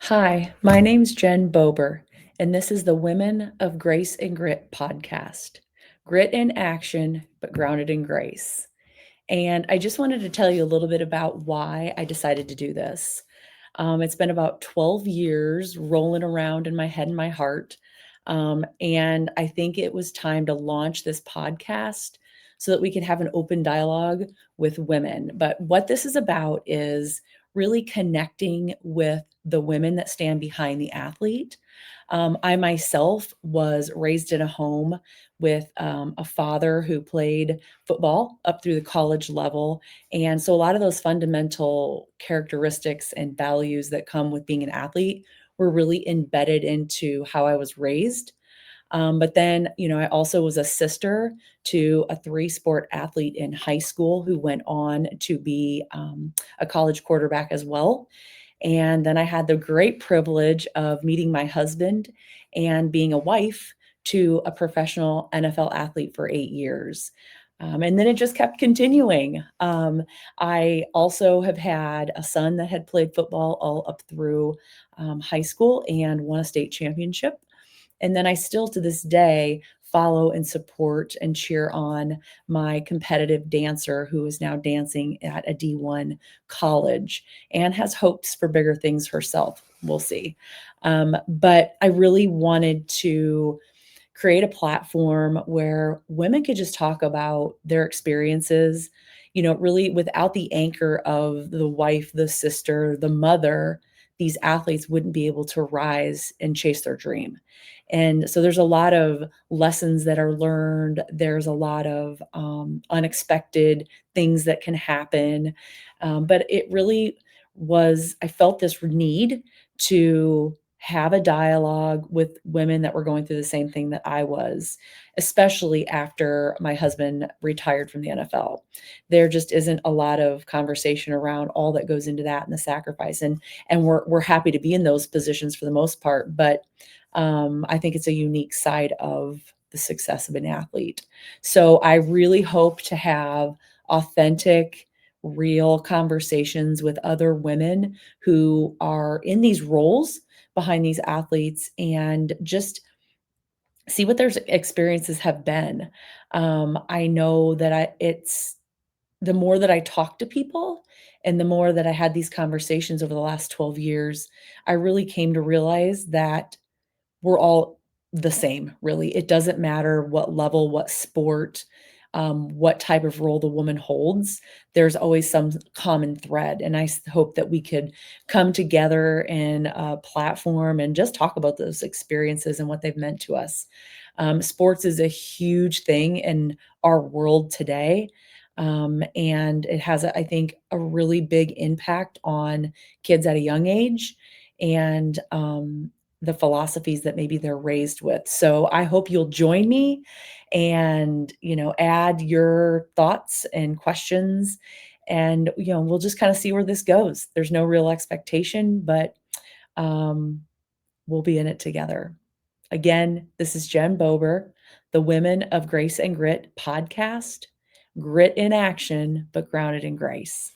Hi, my name's Jen Bober, and this is the Women of Grace and Grit podcast. Grit in action, but grounded in grace. And I just wanted to tell you a little bit about why I decided to do this. It's been about 12 years rolling around in my head and my heart. And I think it was time to launch this podcast so that we could have an open dialogue with women. But what this is about is really connecting with the women that stand behind the athlete. I myself was raised in a home with a father who played football up through the college level. And so a lot of those fundamental characteristics and values that come with being an athlete were really embedded into how I was raised. But then, I also was a sister to a three-sport athlete in high school who went on to be a college quarterback as well. And then I had the great privilege of meeting my husband and being a wife to a professional NFL athlete for 8 years. And then it just kept continuing. I also have had a son that had played football all up through high school and won a state championship. And then I still to this day follow and support and cheer on my competitive dancer who is now dancing at a D1 college and has hopes for bigger things herself. We'll see. But I really wanted to create a platform where women could just talk about their experiences, really without the anchor of the wife, the sister, the mother. These athletes wouldn't be able to rise and chase their dream. And so there's a lot of lessons that are learned. There's a lot of unexpected things that can happen. But it really I felt this need to have a dialogue with women that were going through the same thing that I was, especially after my husband retired from the NFL. There just isn't a lot of conversation around all that goes into that and the sacrifice. And we're happy to be in those positions for the most part, but I think it's a unique side of the success of an athlete. So I really hope to have authentic, real conversations with other women who are in these roles behind these athletes and just see what their experiences have been. I know that it's the more that I talk to people and the more that I had these conversations over the last 12 years, I really came to realize that we're all the same, really. It doesn't matter what level, what sport, what type of role the woman holds. There's always some common thread. And hope that we could come together in a platform and just talk about those experiences and what they've meant to us. Sports is a huge thing in our world today. And it has, I think, a really big impact on kids at a young age. And the philosophies that maybe they're raised with. So I hope you'll join me and, add your thoughts and questions and, we'll just kind of see where this goes. There's no real expectation, but um, we'll be in it together. Again, this is Jen Bober, the Women of Grace and Grit podcast. Grit in action, but grounded in grace.